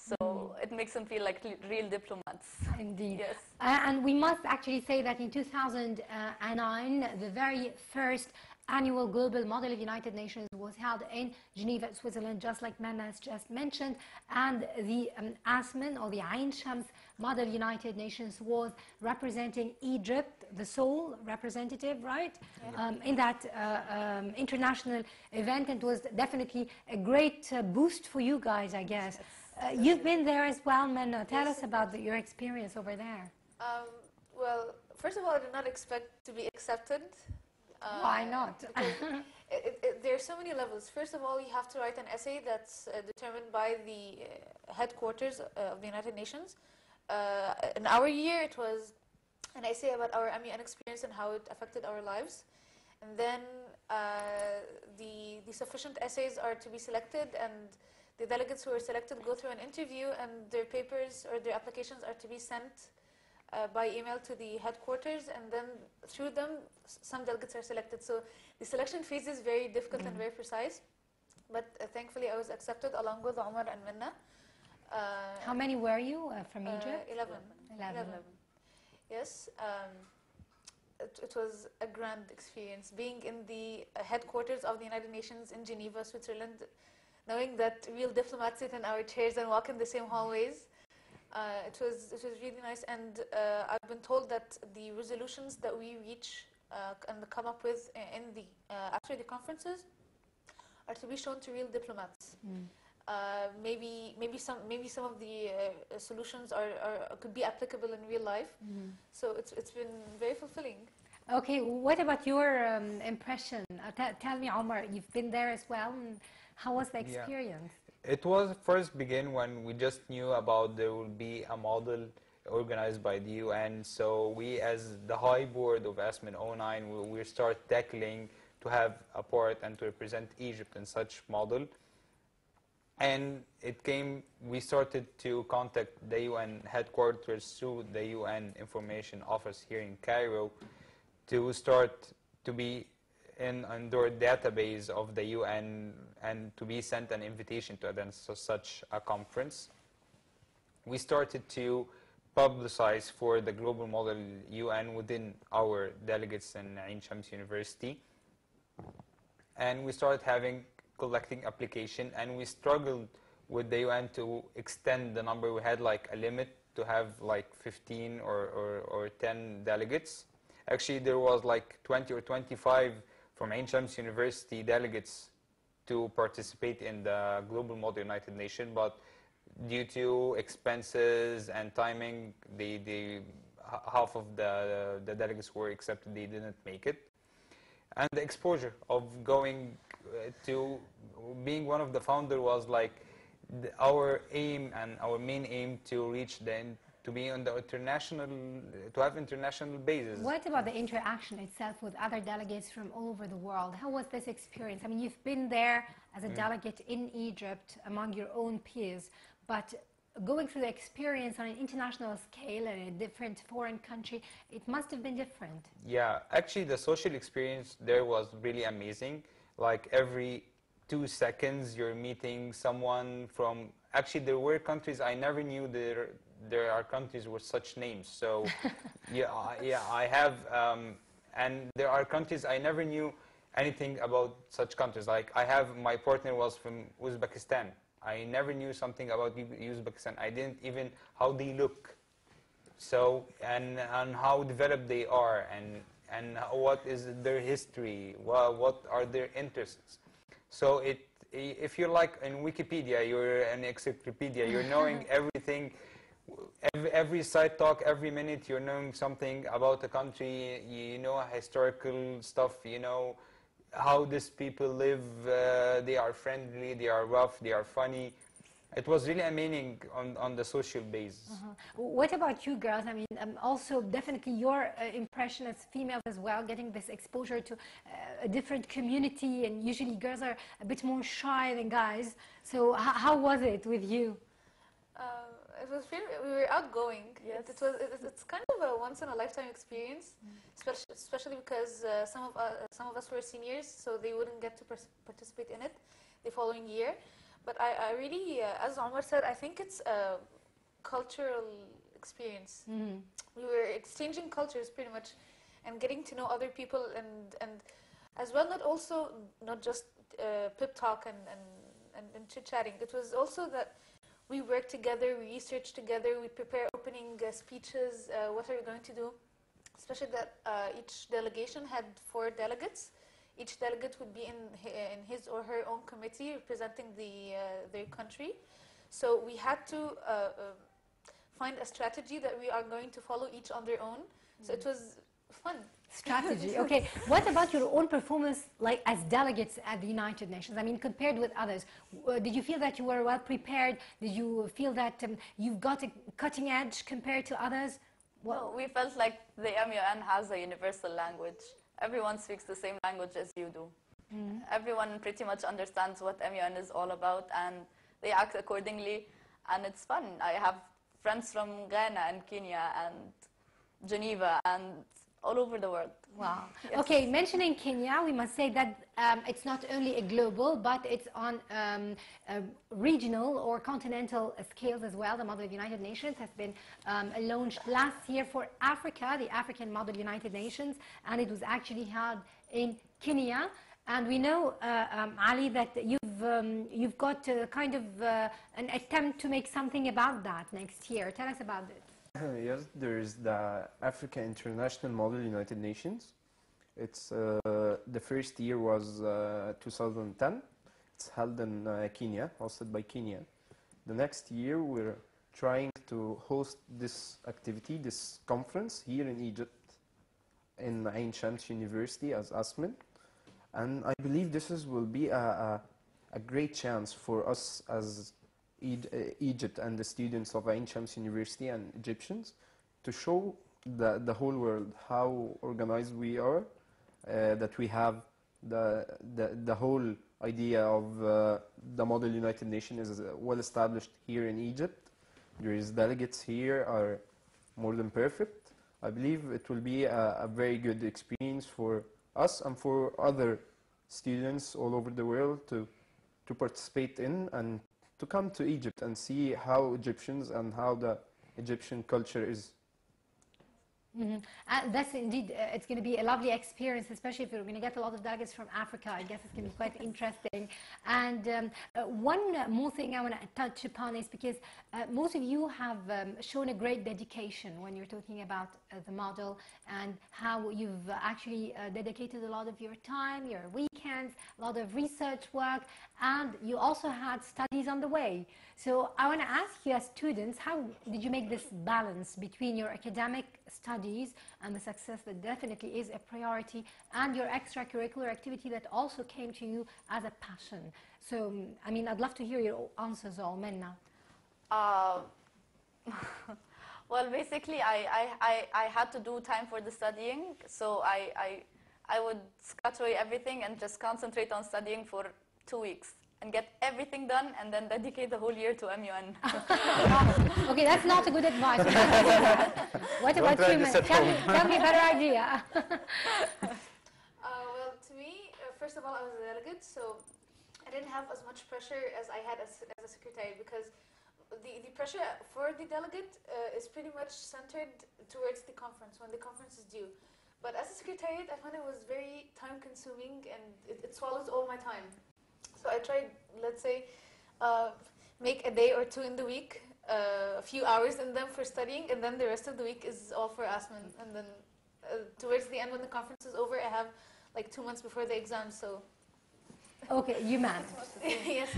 So it makes them feel like real diplomats. Indeed. Yes. And we must actually say that in 2009, the very first annual Global Model of United Nations was held in Geneva, Switzerland, just like Manna has just mentioned. And the ASMUN, or the Ain Shams Model United Nations, was representing Egypt, the sole representative, right? Yeah. In that international event. It was definitely a great boost for you guys, I guess. Yes. You've been there as well, Manna. Tell us about your experience over there. Well, first of all, I did not expect to be accepted. Why not? There are so many levels. First of all, you have to write an essay that's determined by the headquarters of the United Nations. In our year, it was an essay about our AMUN experience and how it affected our lives. And then the sufficient essays are to be selected, and the delegates who are selected go through an interview, and their papers or their applications are to be sent by email to the headquarters, and then through them some delegates are selected. So the selection phase is very difficult and very precise, but thankfully I was accepted along with Omar and Minna. How many were you from Egypt? 11. Yes. It was a grand experience being in the headquarters of the United Nations in Geneva, Switzerland, knowing that real diplomats sit in our chairs and walk in the same hallways. It was really nice, and I've been told that the resolutions that we reach and come up with in the after the conferences are to be shown to real diplomats. Maybe some of the solutions could be applicable in real life. So it's been very fulfilling. Okay, what about your impression? Tell me, Omar, you've been there as well, and how was the experience? Yeah. It was first begin when we just knew about there will be a model organized by the UN. So we, as the high board of ASMUN 09, we start tackling to have a part and to represent Egypt in such model. And we started to contact the UN headquarters through the UN Information Office here in Cairo to start to be in their database of the UN and to be sent an invitation to attend such a conference. We started to publicize for the Global Model UN within our delegates in Ain Shams University. And we started collecting application, and we struggled with the UN to extend the number. We had like a limit to have like 15 or 10 delegates. Actually, there was like 20 or 25 from Ain Shams University delegates to participate in the Global Model United Nations, but due to expenses and timing, half of the delegates who were accepted, they didn't make it. And the exposure of going to being one of the founders was like our aim and our main aim to reach to be on the international, to have international bases. What about the interaction itself with other delegates from all over the world? How was this experience? I mean, you've been there as a delegate in Egypt among your own peers, but going through the experience on an international scale in a different foreign country, it must have been different. Yeah, actually the social experience there was really amazing. Like every 2 seconds you're meeting someone from, actually there were countries I never knew there are countries with such names. So I have, and there are countries I never knew anything about such countries. Like my partner was from Uzbekistan. I never knew something about Uzbekistan. I didn't even how they look. So and how developed they are, and what is their history, what are their interests. So if you're like in Wikipedia, you're an encyclopedia, you're knowing everything, every side talk, every minute you're knowing something about the country, you know historical stuff, you know how these people live, they are friendly, they are rough, they are funny. It was really amazing on the social basis. What about you girls? I mean, also definitely your impression as females as well, getting this exposure to a different community, and usually girls are a bit more shy than guys. So how was it with you? It was we were outgoing. Yes. It's kind of a once-in-a-lifetime experience, especially because some of us were seniors, so they wouldn't get to participate in it the following year. But I really, as Omar said, I think it's a cultural experience. We were exchanging cultures pretty much, and getting to know other people, and as well, not just pip talk and chit chatting. It was also that we work together, we research together, we prepare opening speeches. What are we going to do? Especially that each delegation had 4 delegates. Each delegate would be in his or her own committee representing their country. So we had to find a strategy that we are going to follow each on their own. So it was fun. Strategy. Okay. What about your own performance, like as delegates at the United Nations? I mean, compared with others, did you feel that you were well prepared? Did you feel that you've got a cutting edge compared to others? No, we felt like the MUN has a universal language. Everyone speaks the same language as you do. Everyone pretty much understands what MUN is all about, and they act accordingly, and it's fun. I have friends from Ghana and Kenya and Geneva and all over the world. Wow. Yes. Okay, mentioning Kenya, we must say that it's not only a global, but it's on regional or continental scales as well. The Model of United Nations has been launched last year for Africa, the African Model United Nations, and it was actually held in Kenya. And we know, Ali, that you've got kind of an attempt to make something about that next year. Tell us about it. Yes, there is the Africa International Model United Nations. It's the first year was 2010. It's held in Kenya, hosted by Kenya. The next year we're trying to host this activity, this conference here in Egypt, in Ain Shams University as ASMUN. And I believe will be a great chance for us as Egypt and the students of Ain Shams University and Egyptians to show the whole world how organized we are, that we have the whole idea of the Model United Nations is well established here in Egypt. There is delegates here are more than perfect. I believe it will be a very good experience for us and for other students all over the world to participate in and to come to Egypt and see how Egyptians and how the Egyptian culture is. That's indeed, it's going to be a lovely experience, especially if you're going to get a lot of delegates from Africa. I guess it's going to be quite interesting. And one more thing I want to touch upon is because most of you have shown a great dedication when you're talking about the model and how you've actually dedicated a lot of your time, your weekends, a lot of research work, and you also had studies on the way. So I want to ask you as students, how did you make this balance between your academic studies and the success that definitely is a priority and your extracurricular activity that also came to you as a passion? So, I mean, I'd love to hear your answers all, Menna. Well, basically, I had to do time for the studying, so I would cut away everything and just concentrate on studying for 2 weeks and get everything done and then dedicate the whole year to MUN. Okay, that's not a good advice. What about you, Menna? Tell me a better idea. Well, to me, first of all, I was a delegate, so I didn't have as much pressure as I had as a secretary, because the pressure for the delegate is pretty much centered towards the conference, when the conference is due. But as a secretariat, I found it was very time-consuming and it swallows all my time. So I tried, let's say, make a day or two in the week, a few hours in them for studying, and then the rest of the week is all for ASMUN. And then towards the end, when the conference is over, I have like 2 months before the exam, so... Okay, you man. Yes.